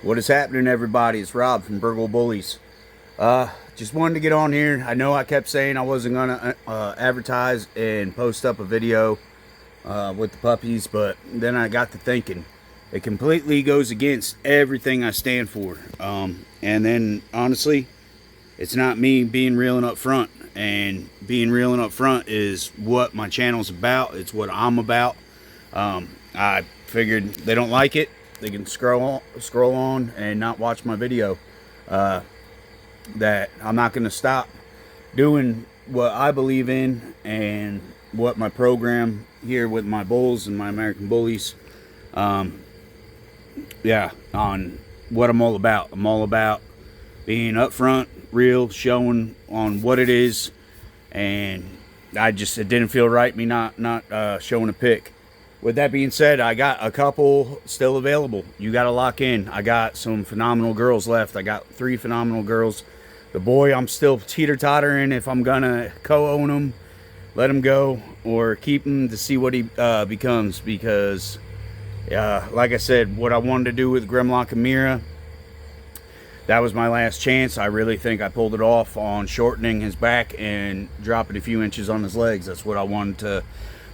What is happening, everybody? It's Rob from Bullies. Just wanted to get on here. I know I kept saying I wasn't gonna advertise and post up a video with the puppies, but then I got to thinking it completely goes against everything I stand for. And then honestly, it's not me being real and up front. And being real and up front is what my channel's about. It's what I'm about. I figured they don't like it, they can scroll on and not watch my video. That I'm not going to stop doing what I believe in and what my program here with my bulls and my American bullies, on what I'm all about. I'm all about being upfront, real, showing on what it is, and it didn't feel right me not showing a pic. With that being said, I got a couple still available. You got to lock in. I got some phenomenal girls left. I got 3 phenomenal girls. The boy, I'm still teeter-tottering if I'm going to co-own him, let him go, or keep him to see what he becomes. Because, like I said, what I wanted to do with Grimlock and Mira, that was my last chance. I really think I pulled it off on shortening his back and dropping a few inches on his legs. That's what I wanted to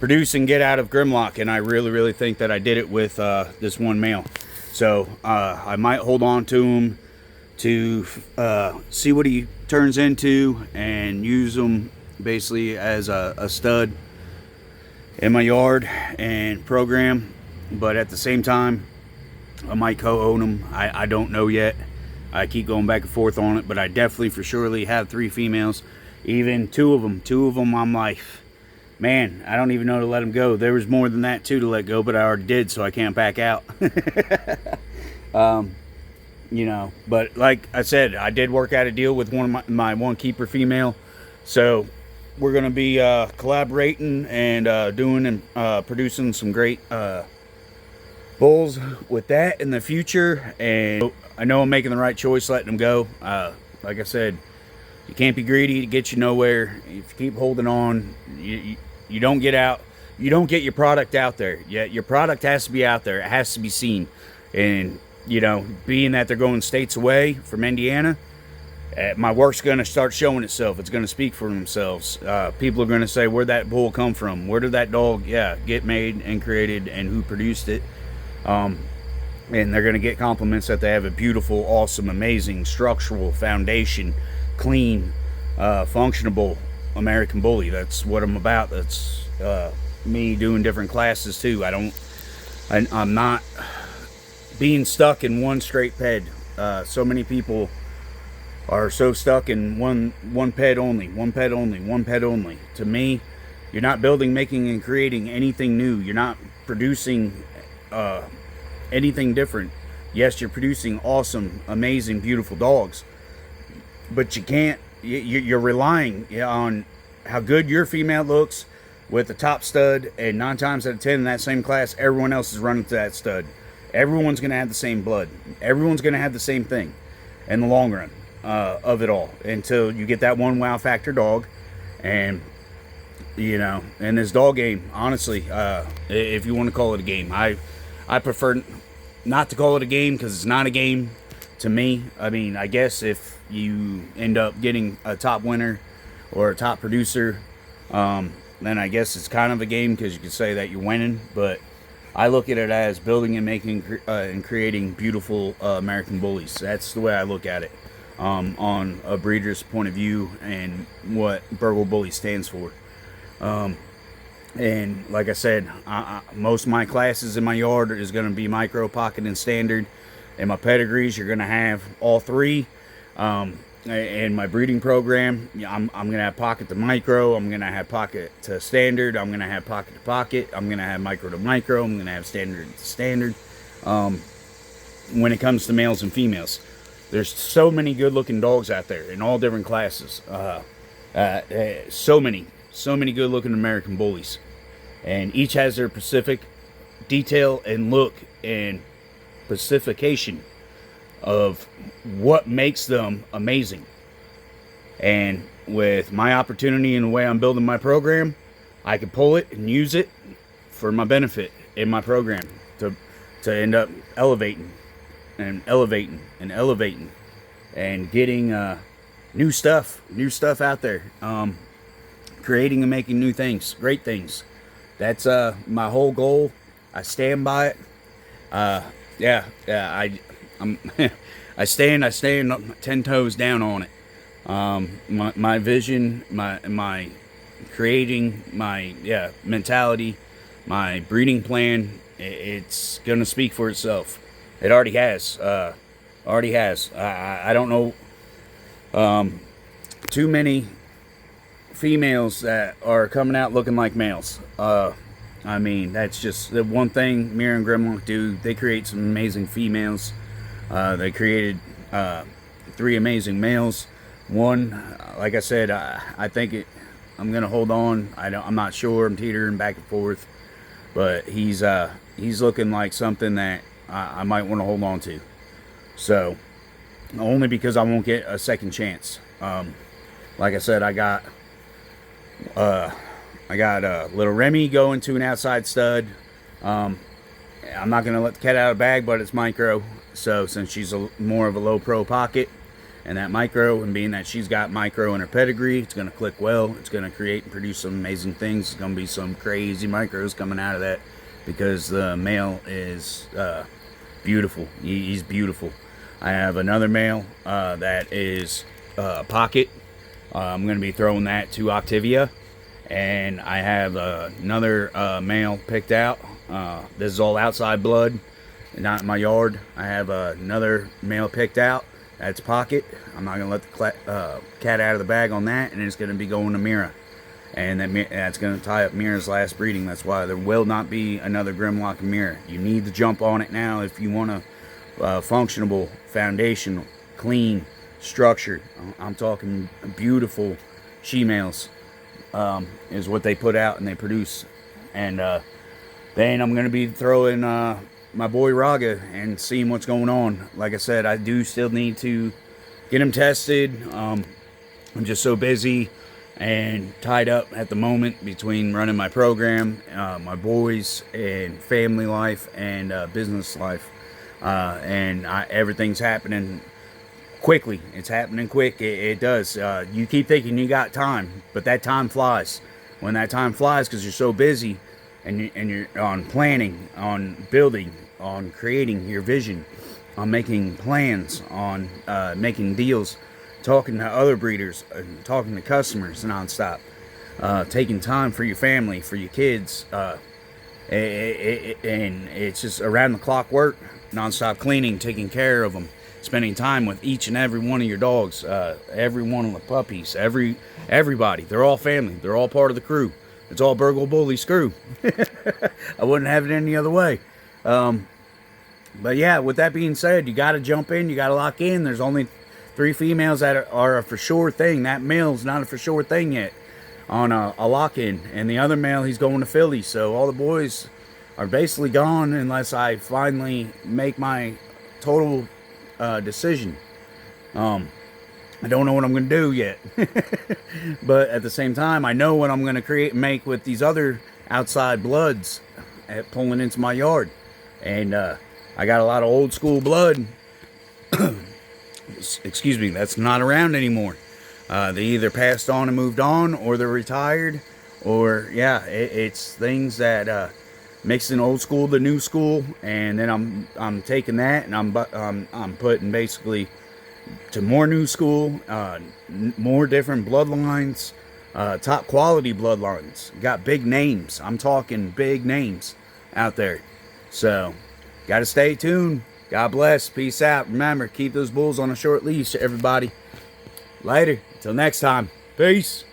produce and get out of Grimlock, and I really think that I did it with this one male. So I might hold on to him to see what he turns into and use him basically as a stud in my yard and program. But at the same time, I might co-own him. I don't know yet. I keep going back and forth on it, but I definitely for surely have 3 females. Even two of them I'm like, man, I don't even know to let them go. There was more than that too to let go, but I already did, so I can't back out. But like I said, I did work out a deal with one of my one keeper female, so we're gonna be collaborating and doing and producing some great bulls with that in the future. And I know I'm making the right choice letting them go. Like I said, you can't be greedy to get you nowhere. If you keep holding on, you don't get out. You don't get your product out there. Yeah, your product has to be out there. It has to be seen. And being that they're going states away from Indiana, my work's going to start showing itself. It's going to speak for themselves. People are going to say, where'd that bull come from? Where did that dog get made and created, and who produced it? And they're going to get compliments that they have a beautiful, awesome, amazing structural foundation, clean, functionable American bully. That's what I'm about. That's me doing different classes too. I'm not being stuck in one straight ped. So many people are so stuck in one ped only. To me, you're not building, making, and creating anything new. You're not producing anything different. Yes, you're producing awesome, amazing, beautiful dogs, but you can't. You're relying on how good your female looks with the top stud, and 9 times out of 10 in that same class, everyone else is running to that stud. Everyone's going to have the same blood. Everyone's going to have the same thing in the long run of it all, until you get that one wow factor dog. And in this dog game, honestly, if you want to call it a game, I prefer not to call it a game, because it's not a game to me. I mean, I guess if you end up getting a top winner or a top producer, then I guess it's kind of a game, because you could say that you're winning. But I look at it as building and making and creating beautiful American bullies. That's the way I look at it, on a breeder's point of view and what Burgle Bully stands for. And like I said, most of my classes in my yard is going to be micro, pocket, and standard. And my pedigrees, you're going to have all 3. In my breeding program, I'm going to have pocket to micro, I'm going to have pocket to standard, I'm going to have pocket to pocket, I'm going to have micro to micro, I'm going to have standard to standard. When it comes to males and females, there's so many good looking dogs out there in all different classes. So many good looking American bullies, and each has their specific detail and look and specification of what makes them amazing. And with my opportunity and the way I'm building my program, I can pull it and use it for my benefit in my program to end up elevating and elevating and getting new stuff out there, creating and making new things, great things. That's my whole goal. I stand by it. I'm I stand 10 toes down on it. My vision, my creating, my mentality, my breeding plan, it's gonna speak for itself. It already has. I don't know too many females that are coming out looking like males. I mean, that's just the one thing Mirror and Grimlock do. They create some amazing females. They created 3 amazing males. One, like I said, I think I'm gonna hold on. I'm not sure. I'm teetering back and forth, but he's looking like something that I might want to hold on to. So, only because I won't get a second chance. Like I said, I got little Remy going to an outside stud. I'm not going to let the cat out of the bag, but it's micro. So since she's more of a low pro pocket and that micro, and being that she's got micro in her pedigree, it's going to click well. It's going to create and produce some amazing things. It's going to be some crazy micros coming out of that, because the male is beautiful. He's beautiful. I have another male that is pocket. I'm going to be throwing that to Octavia. And I have another male picked out. This is all outside blood, not in my yard. I have another male picked out. That's pocket. I'm not going to let the cat out of the bag on that. And it's going to be going to Mira. And that's going to tie up Mira's last breeding. That's why there will not be another Grimlock and Mira. You need to jump on it now if you want a functional, foundational, clean, structured. I'm talking beautiful she-males. Is what they put out and they produce. And then I'm going to be throwing my boy Raga and seeing what's going on. Like I said, I do still need to get him tested. I'm just so busy and tied up at the moment between running my program, my boys, and family life and business life. And everything's happening quickly. It's happening quick. It does. You keep thinking you got time, but that time flies. When that time flies, because you're so busy and you're on planning, on building, on creating your vision, on making plans, on making deals, talking to other breeders, talking to customers nonstop, taking time for your family, for your kids, and it's just around the clock work, nonstop cleaning, taking care of them, spending time with each and every one of your dogs, every one of the puppies, everybody. They're all family. They're all part of the crew. It's all Burgle Bullies crew. I wouldn't have it any other way. But yeah, with that being said, you got to jump in. You got to lock in. There's only 3 females that are a for sure thing. That male's not a for sure thing yet on a lock-in. And the other male, he's going to Philly. So all the boys are basically gone unless I finally make my total decision. I don't know what I'm going to do yet. But at the same time, I know what I'm going to create and make with these other outside bloods pulling into my yard. And I got a lot of old school blood. Excuse me, that's not around anymore. They either passed on and moved on, or they're retired, or yeah, it's things that mixing old school to new school, and then I'm taking that and I'm putting basically to more new school, more different bloodlines, top quality bloodlines. Got big names. I'm talking big names out there. So, gotta stay tuned. God bless. Peace out. Remember, keep those bulls on a short leash, everybody. Later. Till next time. Peace.